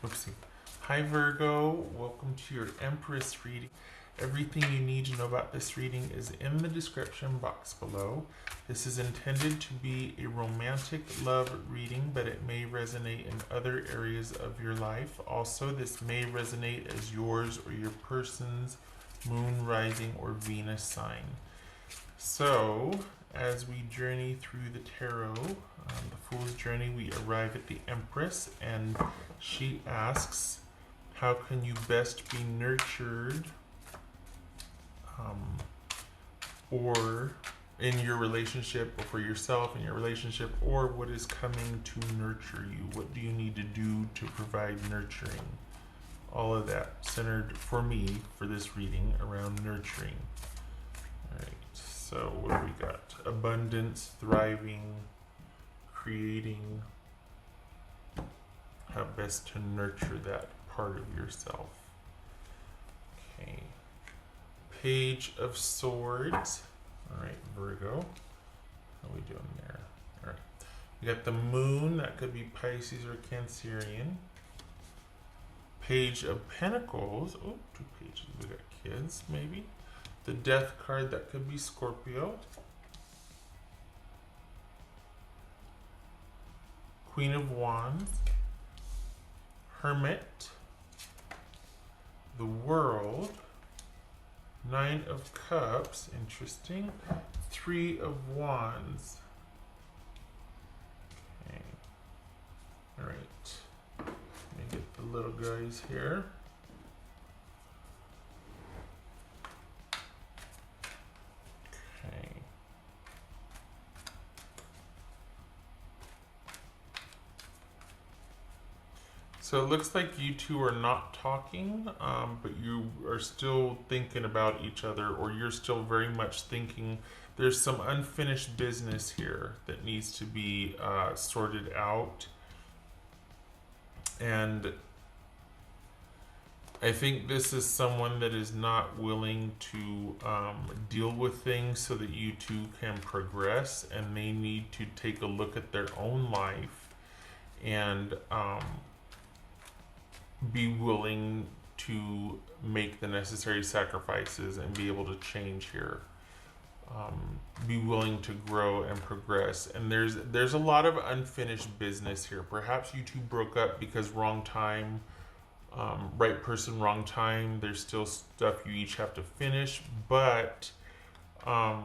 Oopsie. Hi Virgo, welcome to your Empress reading. Everything you need to know about this reading is in the description box below. This is intended to be a romantic love reading, but it may resonate in other areas of your life. Also, this may resonate as yours or your person's moon, rising, or Venus sign. So, as we journey through the tarot, the Fool's Journey, we arrive at the Empress, and she asks, how can you best be nurtured or in your relationship, or for yourself in your relationship, or what is coming to nurture you? What do you need to do to provide nurturing? All of that centered for me for this reading around nurturing. All right, so what do we got? Abundance, thriving, creating. How best to nurture that part of yourself. Okay. Page of Swords. All right, Virgo. How are we doing there? All right. You got the Moon. That could be Pisces or Cancerian. Page of Pentacles. Oh, 2 pages. We got kids, maybe. The Death card. That could be Scorpio. Queen of Wands. Hermit. The World. 9 of Cups, interesting. 3 of Wands. Okay. Alright. Let me get the little guys here. Okay. So it looks like you two are not talking, but you are still thinking about each other, or you're still very much thinking. There's some unfinished business here that needs to be sorted out. And I think this is someone that is not willing to deal with things so that you two can progress, and they need to take a look at their own life and be willing to make the necessary sacrifices and be able to change here. Be willing to grow and progress. And there's a lot of unfinished business here. Perhaps you two broke up because wrong time, right person, wrong time. There's still stuff you each have to finish, but okay.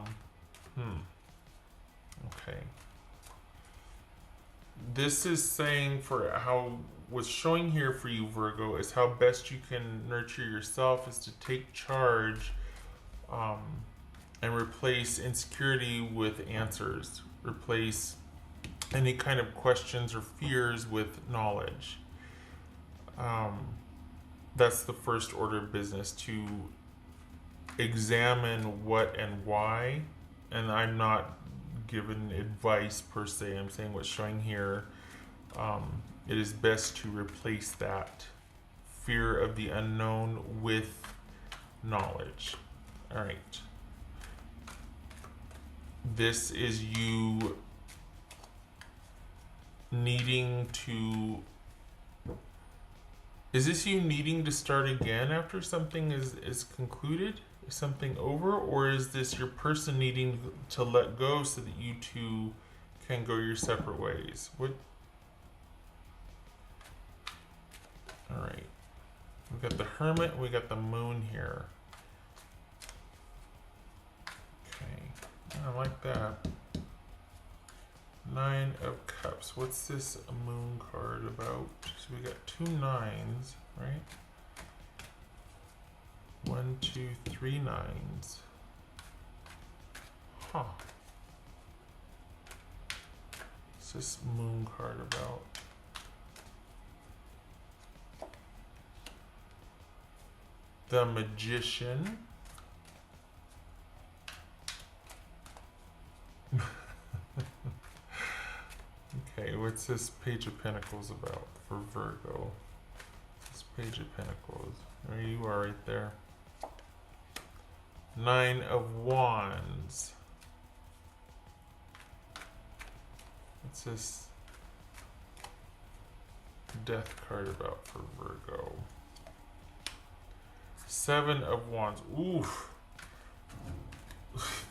This is saying, for how what's showing here for you, Virgo, is how best you can nurture yourself is to take charge and replace insecurity with answers. Replace any kind of questions or fears with knowledge. That's the first order of business, to examine what and why. And I'm not giving advice per se, I'm saying what's showing here. It is best to replace that fear of the unknown with knowledge. All right. This is you needing to... Is this you needing to start again after something is concluded? Is something over? Or is this your person needing to let go so that you two can go your separate ways? What? Alright. We've got the Hermit and we got the Moon here. Okay. I like that. 9 of Cups. What's this Moon card about? So we got 2 9s, right? 1, 2, 3 9s. Huh. What's this Moon card about? The Magician. Okay, what's this Page of Pentacles about for Virgo? This Page of Pentacles. There you are right there. 9 of Wands. What's this? Death card about for Virgo? 7 of Wands. Oof.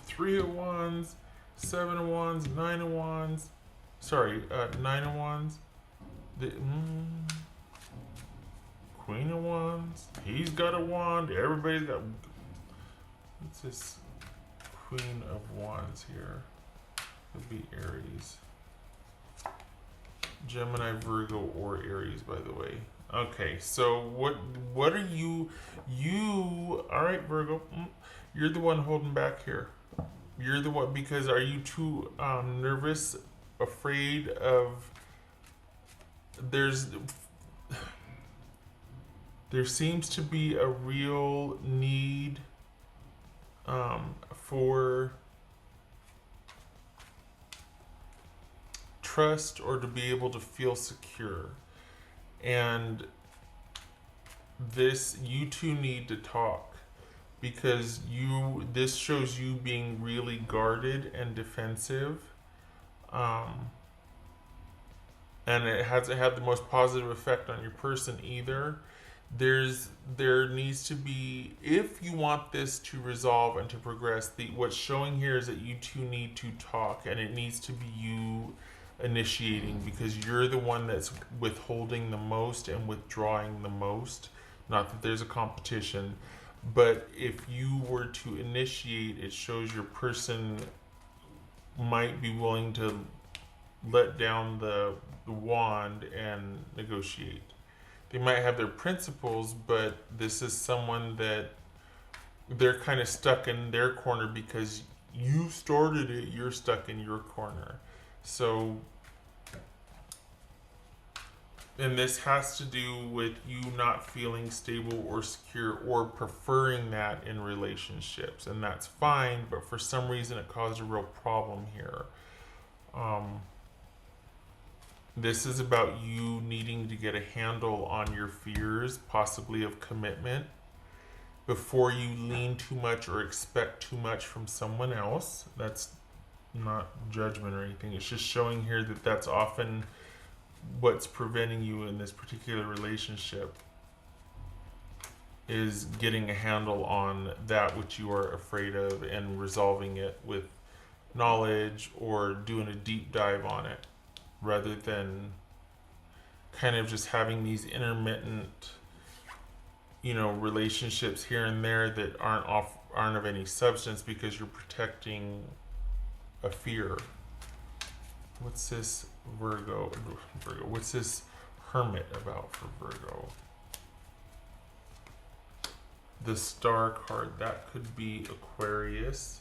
3 of Wands, 7 of Wands, 9 of Wands. Sorry, 9 of Wands. Queen of Wands. He's got a wand. Everybody's got. What's this? Queen of Wands here. It'll be Aries. Gemini, Virgo, or Aries, by the way. Okay, so what are you? All right, Virgo. You're the one holding back here. You're the one, because are you too nervous, afraid of? There seems to be a real need for trust, or to be able to feel secure. And you two need to talk, because this shows you being really guarded and defensive. And it hasn't had the most positive effect on your person either. There needs to be, if you want this to resolve and to progress, what's showing here is that you two need to talk, and it needs to be you initiating, because you're the one that's withholding the most and withdrawing the most. Not that there's a competition, but if you were to initiate, it shows your person might be willing to let down the wand and negotiate. They might have their principles, but this is someone that they're kind of stuck in their corner because you started it. You're stuck in your corner. So, and this has to do with you not feeling stable or secure, or preferring that in relationships, and that's fine, but for some reason it caused a real problem here. This is about you needing to get a handle on your fears, possibly of commitment, before you lean too much or expect too much from someone else. That's not judgment or anything. It's just showing here that that's often what's preventing you in this particular relationship, is getting a handle on that which you are afraid of and resolving it with knowledge, or doing a deep dive on it, rather than kind of just having these intermittent, relationships here and there that aren't of any substance, because you're protecting a fear. What's this Virgo? What's this Hermit about for Virgo? The Star card, that could be Aquarius.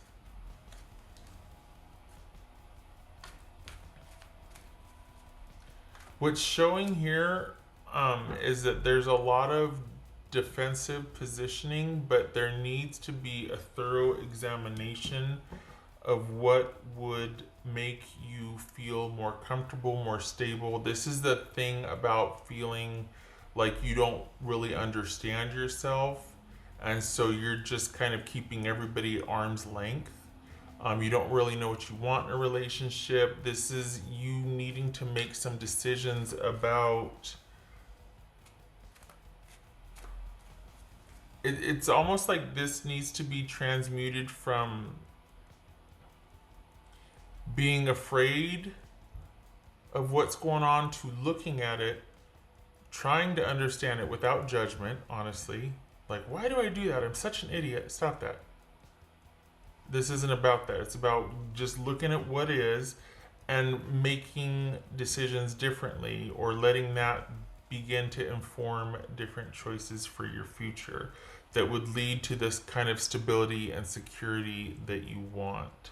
What's showing here is that there's a lot of defensive positioning, but there needs to be a thorough examination of what would make you feel more comfortable, more stable. This is the thing about feeling like you don't really understand yourself, and so you're just kind of keeping everybody at arm's length. You don't really know what you want in a relationship. This is you needing to make some decisions about. It's almost like this needs to be transmuted from being afraid of what's going on to looking at it, trying to understand it without judgment, honestly. Like, why do I do that? I'm such an idiot. Stop that. This isn't about that. It's about just looking at what is and making decisions differently, or letting that begin to inform different choices for your future that would lead to this kind of stability and security that you want.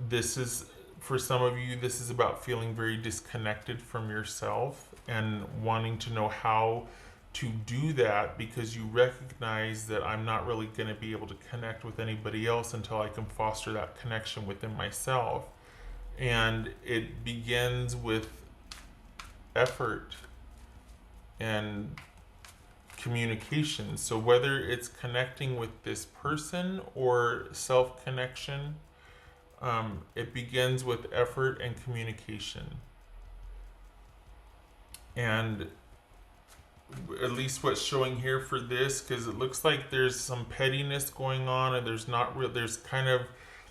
This is, for some of you, this is about feeling very disconnected from yourself and wanting to know how to do that, because you recognize that I'm not really going to be able to connect with anybody else until I can foster that connection within myself. And it begins with effort and communication. So whether it's connecting with this person or self-connection, it begins with effort and communication. And at least what's showing here for this, because it looks like there's some pettiness going on, and there's not real, there's kind of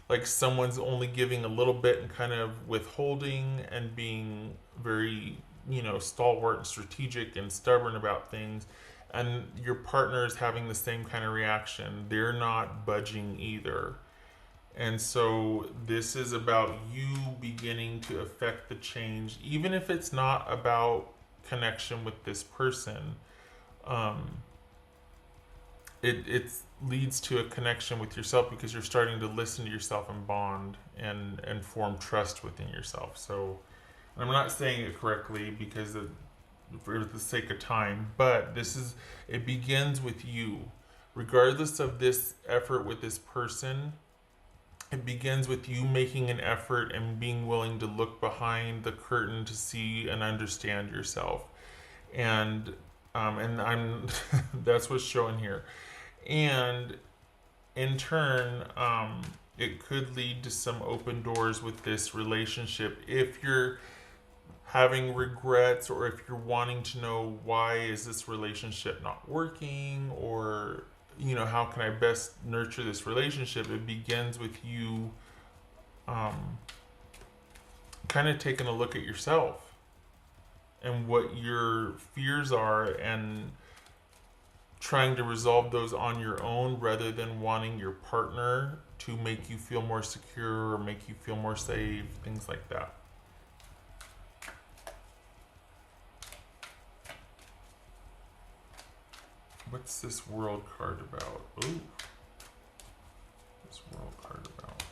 like someone's only giving a little bit and kind of withholding and being very, stalwart and strategic and stubborn about things. And your partner is having the same kind of reaction. They're not budging either. And so this is about you beginning to affect the change, even if it's not about connection with this person. It leads to a connection with yourself because you're starting to listen to yourself and bond and form trust within yourself. So I'm not saying it correctly because for the sake of time, but it begins with you. Regardless of this effort with this person, it begins with you making an effort and being willing to look behind the curtain to see and understand yourself. And I'm that's what's showing here. And in turn, it could lead to some open doors with this relationship if you're having regrets, or if you're wanting to know why is this relationship not working, or how can I best nurture this relationship. It begins with you kind of taking a look at yourself and what your fears are, and trying to resolve those on your own rather than wanting your partner to make you feel more secure or make you feel more safe, things like that. What's this World card about? Ooh. This World card about.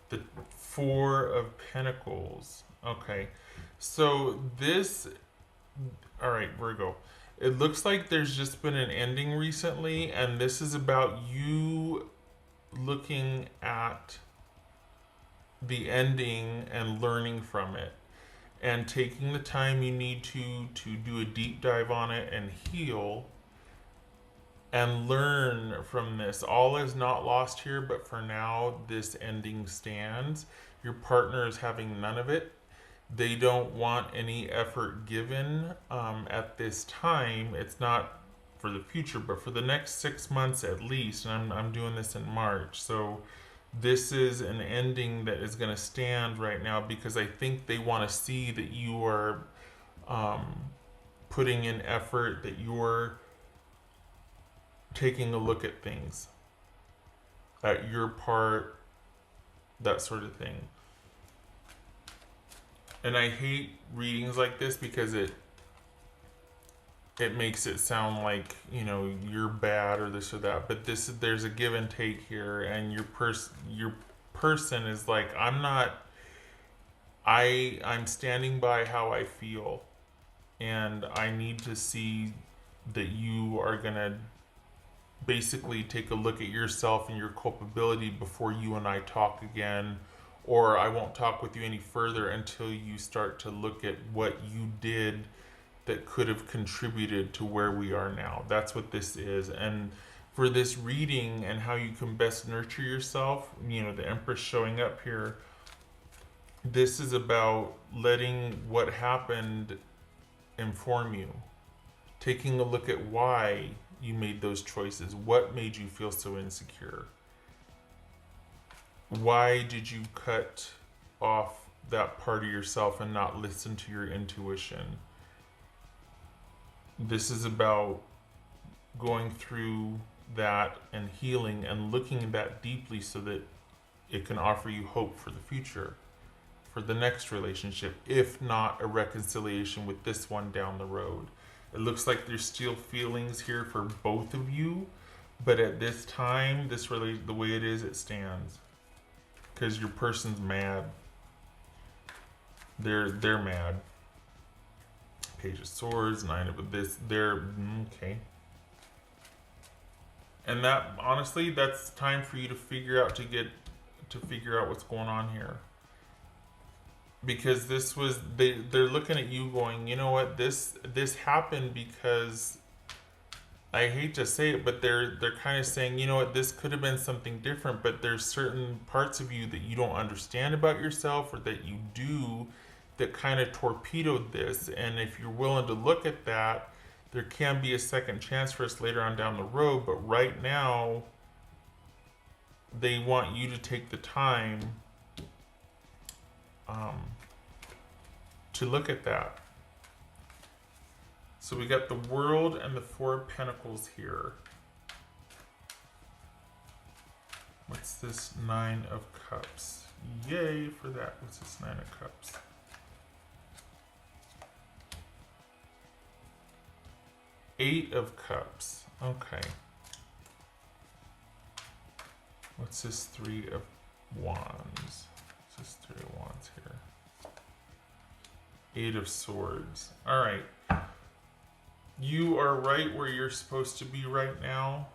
The Four of Pentacles. Okay. So this... Alright, Virgo. It looks like there's just been an ending recently, and this is about you looking at the ending and learning from it, and taking the time you need to do a deep dive on it and heal and learn from this. All is not lost here, but for now, this ending stands. Your partner is having none of it. They don't want any effort given at this time. It's not for the future, but for the next 6 months at least. And I'm doing this in March. So this is an ending that is going to stand right now, because I think they want to see that you are putting in effort, that you're taking a look at things, at your part, that sort of thing. And I hate readings like this because it makes it sound like, you're bad or this or that. But there's a give and take here, and your person is like, I'm standing by how I feel, and I need to see that you are gonna basically take a look at yourself and your culpability before you and I talk again, or I won't talk with you any further until you start to look at what you did that could have contributed to where we are now. That's what this is. And for this reading and how you can best nurture yourself, the Empress showing up here, this is about letting what happened inform you, taking a look at why you made those choices. What made you feel so insecure? Why did you cut off that part of yourself and not listen to your intuition? This is about going through that and healing and looking at that deeply so that it can offer you hope for the future, for the next relationship, if not a reconciliation with this one down the road. It looks like there's still feelings here for both of you, but at this time, the way it is, it stands. Because your person's mad. They're mad. Page of Swords, Nine of this. They're okay. And that, honestly, that's time for you to figure out what's going on here. Because they're looking at you going, you know what, this happened because, I hate to say it, but they're kind of saying, you know what, this could have been something different, but there's certain parts of you that you don't understand about yourself, or that you do, that kind of torpedoed this. And if you're willing to look at that, there can be a second chance for us later on down the road. But right now, they want you to take the time to look at that. So we got the World and the Four of Pentacles here. What's this Nine of Cups? Yay for that. What's this Nine of Cups? Eight of Cups. Okay. What's this Three of Wands? What's this Three of Wands here? Eight of Swords. All right. You are right where you're supposed to be right now.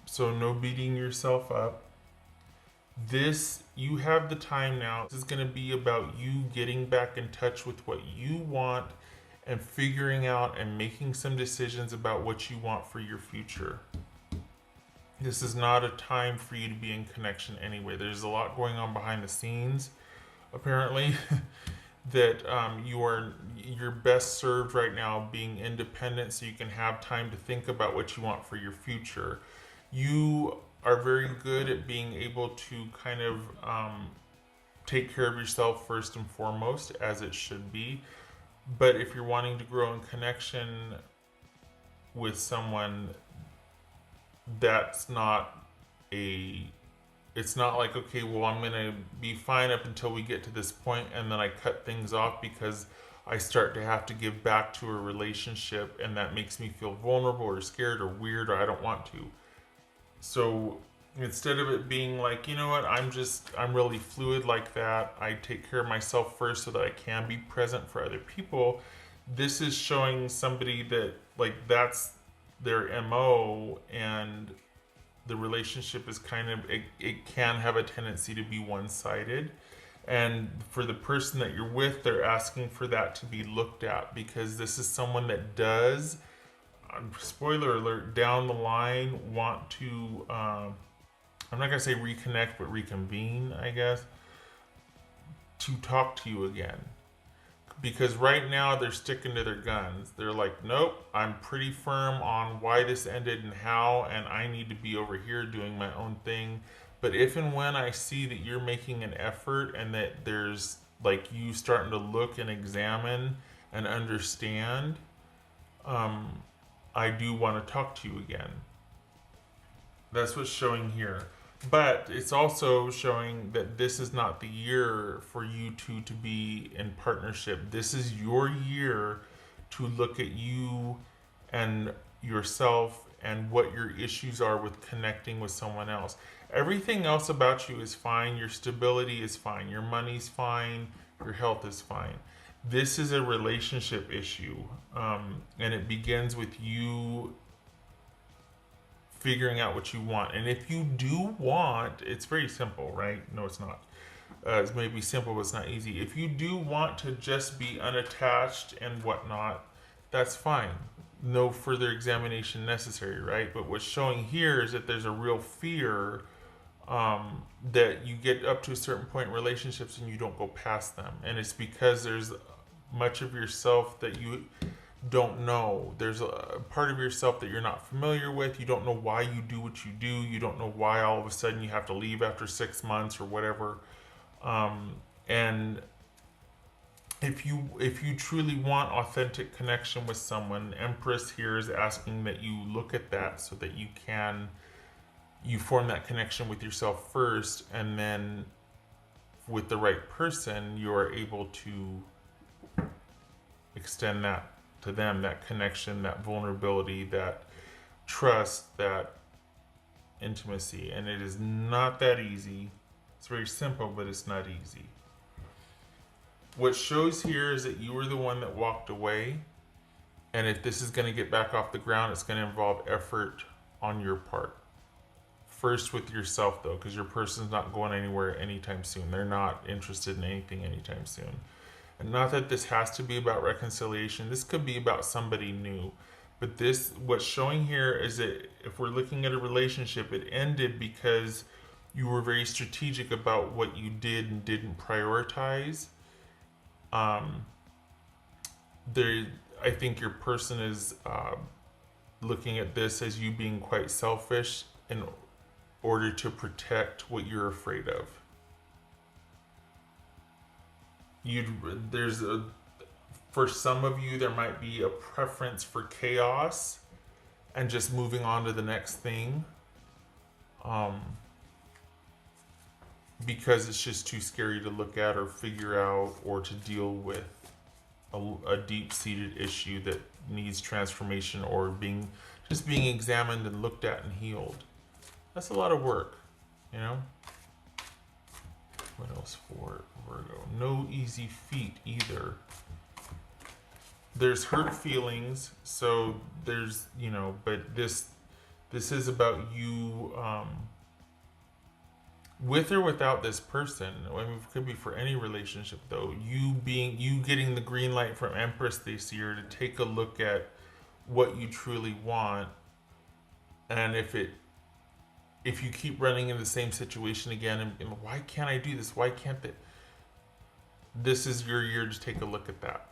So no beating yourself up. You have the time now. This is going to be about you getting back in touch with what you want and figuring out and making some decisions about what you want for your future. This is not a time for you to be in connection anyway. There's a lot going on behind the scenes, apparently, that you're best served right now being independent so you can have time to think about what you want for your future. You are very good at being able to kind of take care of yourself first and foremost, as it should be. But if you're wanting to grow in connection with someone, it's not like, okay, well, I'm going to be fine up until we get to this point, and then I cut things off because I start to have to give back to a relationship, and that makes me feel vulnerable or scared or weird, or I don't want to. So instead of it being like, you know what, I'm really fluid like that, I take care of myself first so that I can be present for other people, this is showing somebody that, like, that's their MO, and the relationship is kind of, it can have a tendency to be one-sided. And for the person that you're with, they're asking for that to be looked at, because this is someone that does, spoiler alert, down the line want to, I'm not going to say reconnect, but reconvene, I guess, to talk to you again. Because right now they're sticking to their guns. They're like, nope, I'm pretty firm on why this ended and how, and I need to be over here doing my own thing. But if and when I see that you're making an effort and that there's, like, you starting to look and examine and understand, I do want to talk to you again. That's what's showing here. But it's also showing that this is not the year for you two to be in partnership. This is your year to look at you and yourself and what your issues are with connecting with someone else. Everything else about you is fine. Your stability is fine. Your money's fine. Your health is fine. This is a relationship issue. And it begins with you figuring out what you want. And if you do want, it's very simple, right? No, it's not. It's maybe simple, but it's not easy. If you do want to just be unattached and whatnot, that's fine. No further examination necessary, right? But what's showing here is that there's a real fear that you get up to a certain point in relationships and you don't go past them. And it's because there's much of yourself that you don't know. There's a part of yourself that you're not familiar with. You don't know why you do what you do. You don't know why all of a sudden you have to leave after 6 months or whatever. And if you truly want authentic connection with someone, Empress here is asking that you look at that so that you form that connection with yourself first, and then with the right person, you are able to extend that to them, that connection, that vulnerability, that trust, that intimacy. And it is not that easy. It's very simple, but it's not easy. What shows here is that you were the one that walked away. And if this is going to get back off the ground, it's going to involve effort on your part. First with yourself, though, because your person's not going anywhere anytime soon. They're not interested in anything anytime soon. And not that this has to be about reconciliation. This could be about somebody new. But what's showing here is that if we're looking at a relationship, it ended because you were very strategic about what you did and didn't prioritize. Um, there, I think your person is looking at this as you being quite selfish in order to protect what you're afraid of. There's a, for some of you, there might be a preference for chaos and just moving on to the next thing. Because it's just too scary to look at or figure out or to deal with a deep-seated issue that needs transformation or being examined and looked at and healed. That's a lot of work, you know? What else for Virgo? No easy feat either. There's hurt feelings, so there's, you know, but this is about you, with or without this person. I mean, it could be for any relationship though. You getting the green light from Empress this year to take a look at what you truly want, and if you keep running into the same situation again, and why can't I do this? Why can't that? This is your year to take a look at that.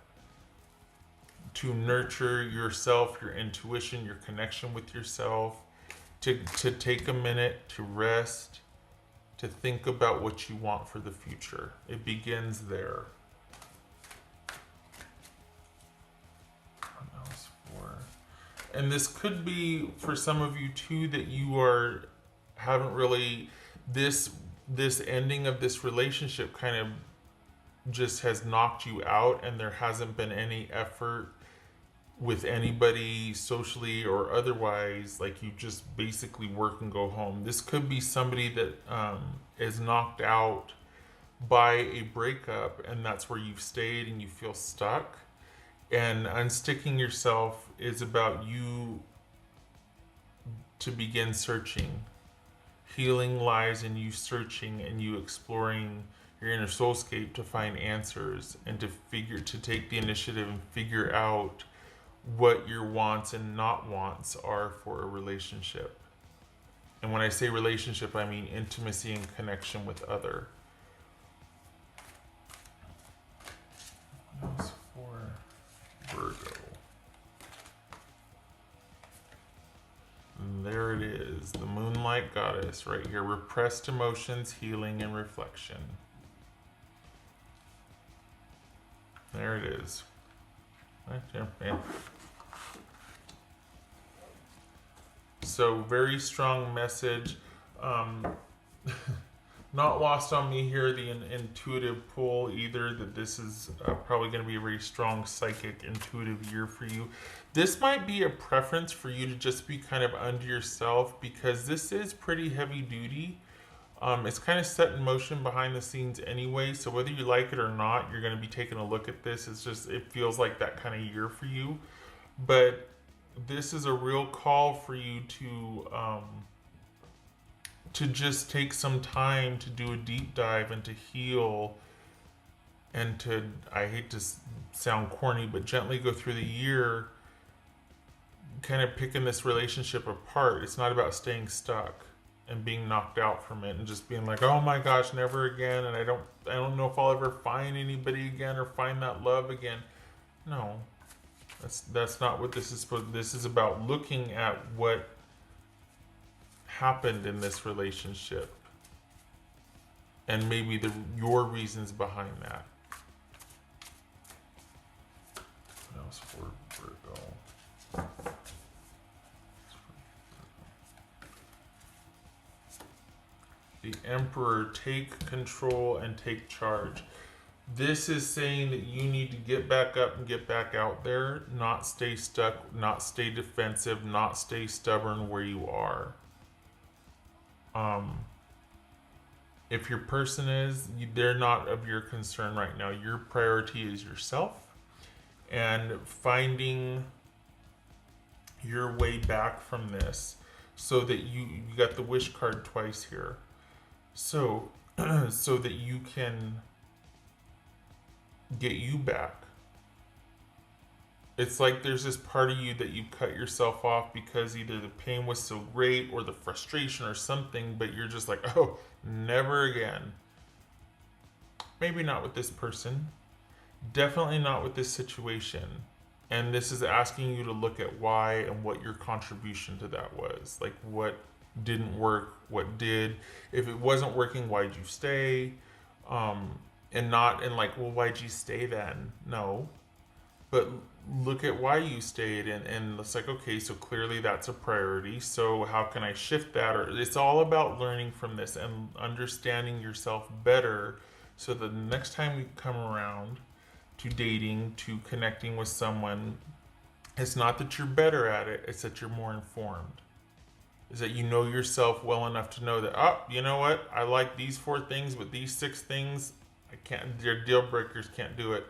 To nurture yourself, your intuition, your connection with yourself, to take a minute to rest, to think about what you want for the future. It begins there. What else for? And this could be for some of you too that you haven't really, this ending of this relationship kind of just has knocked you out, and there hasn't been any effort with anybody socially or otherwise. Like, you just basically work and go home. This could be somebody that is knocked out by a breakup, and that's where you've stayed and you feel stuck. And unsticking yourself is about you to begin searching. Healing lies in you searching and you exploring your inner soulscape to find answers and to take the initiative and figure out what your wants and not wants are for a relationship. And when I say relationship, I mean intimacy and connection with other. What else for Virgo? And there it is, the Moonlight Goddess right here. Repressed emotions, healing, and reflection. There it is. Right there, yeah. So very strong message. Not lost on me here the intuitive pull either, that this is probably going to be a very strong psychic intuitive year for you. This might be a preference for you to just be kind of under yourself, because this is pretty heavy duty. It's kind of set in motion behind the scenes anyway, so whether you like it or not, you're going to be taking a look at this. It feels like that kind of year for you. But this is a real call for you to just take some time to do a deep dive and to heal, and to, I hate to sound corny, but gently go through the year kind of picking this relationship apart. It's not about staying stuck and being knocked out from it and just being like, oh my gosh, never again, and I don't know if I'll ever find anybody again or find that love again. No, that's not what this is supposed. This is about looking at what happened in this relationship and maybe your reasons behind that. What else for Virgo? The Emperor, take control and take charge. This is saying that you need to get back up and get back out there, not stay stuck, not stay defensive, not stay stubborn where you are. If your person is, they're not of your concern right now. Your priority is yourself and finding your way back from this, so that you got the wish card twice here. So that you can get you back. It's like there's this part of you that you cut yourself off because either the pain was so great or the frustration or something, but you're just like, oh, never again. Maybe not with this person. Definitely not with this situation. And this is asking you to look at why and what your contribution to that was. Like what didn't work, what did. If it wasn't working, why'd you stay? And not in like, well, why'd you stay then? No. But look at why you stayed, and it's like, okay, so clearly that's a priority. So how can I shift that? Or it's all about learning from this and understanding yourself better so that the next time you come around to dating, to connecting with someone, it's not that you're better at it, it's that you're more informed. Is that you know yourself well enough to know that, oh, you know what? I like these 4 things, but these 6 things, I can't, they're deal breakers, can't do it.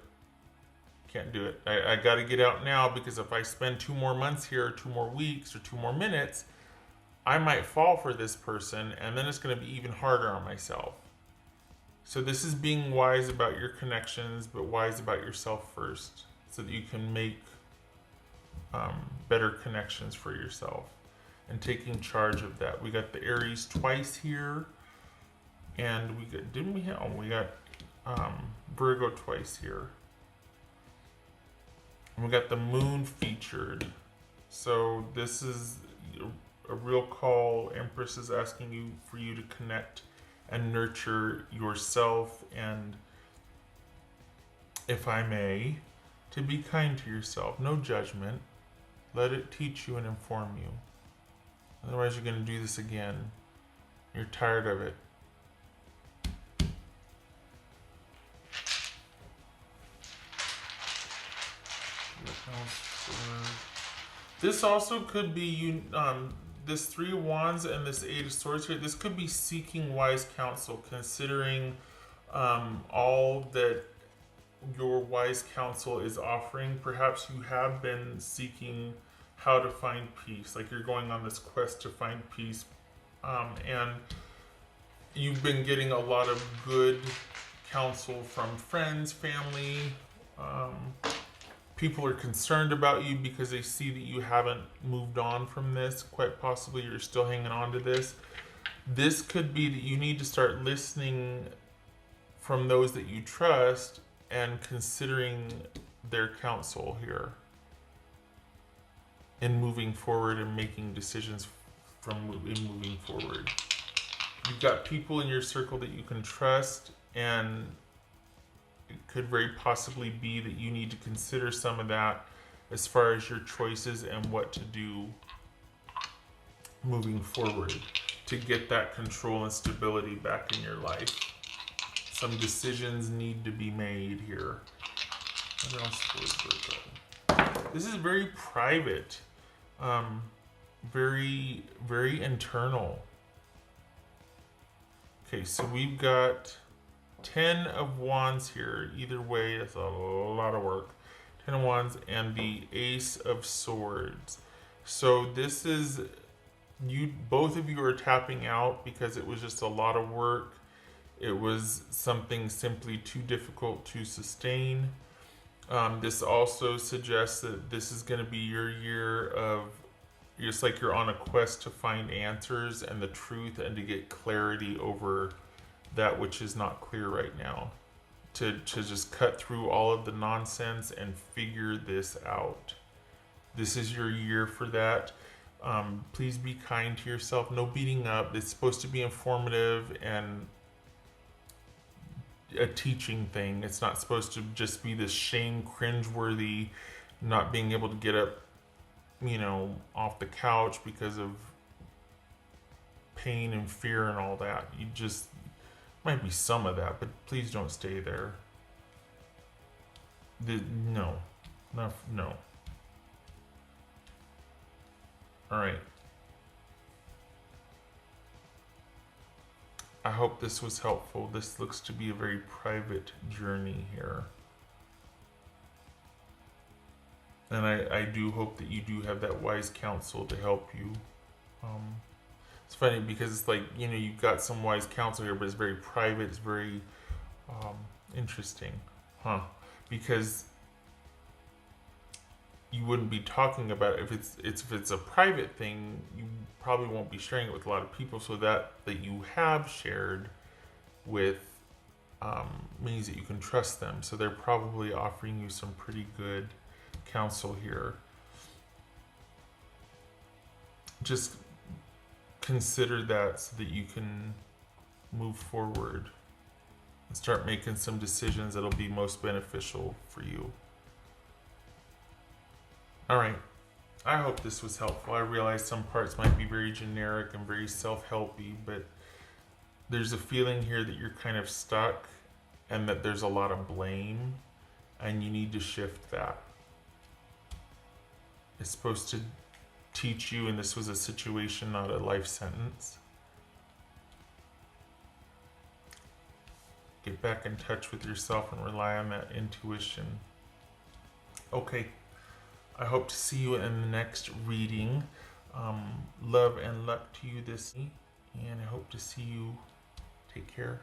Can't do it. I got to get out now because if I spend 2 more months here, or 2 more weeks, or 2 more minutes, I might fall for this person, and then it's going to be even harder on myself. So this is being wise about your connections, but wise about yourself first, so that you can make better connections for yourself and taking charge of that. We got the Aries twice here, and we got, didn't we have? Oh, we got Virgo twice here. And we got the moon featured. So this is a real call. Empress is asking you for you to connect and nurture yourself, and, if I may, to be kind to yourself. No judgment. Let it teach you and inform you. Otherwise you're going to do this again. You're tired of it. This also could be you. This 3 of Wands and this 8 of Swords here. This could be seeking wise counsel, considering all that your wise counsel is offering. Perhaps you have been seeking how to find peace, like you're going on this quest to find peace, and you've been getting a lot of good counsel from friends, family. People are concerned about you because they see that you haven't moved on from this. Quite possibly you're still hanging on to this. This could be that you need to start listening from those that you trust and considering their counsel here in moving forward and making decisions from moving forward. You've got people in your circle that you can trust, and it could very possibly be that you need to consider some of that as far as your choices and what to do moving forward to get that control and stability back in your life. Some decisions need to be made here. What else was Virgo? This is very private, very, very internal. Okay, so we've got 10 of Wands here. Either way, it's a lot of work. 10 of Wands and the Ace of Swords. So this is, you, both of you are tapping out because it was just a lot of work. It was something simply too difficult to sustain. This also suggests that this is going to be your year of, just like you're on a quest to find answers and the truth and to get clarity over that which is not clear right now, to just cut through all of the nonsense and figure this out. This is your year for that. Please be kind to yourself. No beating up. It's supposed to be informative and a teaching thing. It's not supposed to just be this shame, cringeworthy, not being able to get up, off the couch because of pain and fear and all that. You just, might be some of that, but please don't stay there. No. All right. I hope this was helpful. This looks to be a very private journey here. And I do hope that you do have that wise counsel to help you. It's funny because it's like, you've got some wise counsel here, but it's very private. It's very interesting. Because you wouldn't be talking about it. If it's a private thing, you probably won't be sharing it with a lot of people, so that you have shared with means that you can trust them. So they're probably offering you some pretty good counsel here. Just consider that so that you can move forward and start making some decisions that'll be most beneficial for you. All right. I hope this was helpful. I realize some parts might be very generic and very self-helpy, but there's a feeling here that you're kind of stuck and that there's a lot of blame, and you need to shift that. It's supposed to teach you, and this was a situation, not a life sentence. Get back in touch with yourself and rely on that intuition. Okay. I hope to see you in the next reading. Love and luck to you this week, and I hope to see you. Take care.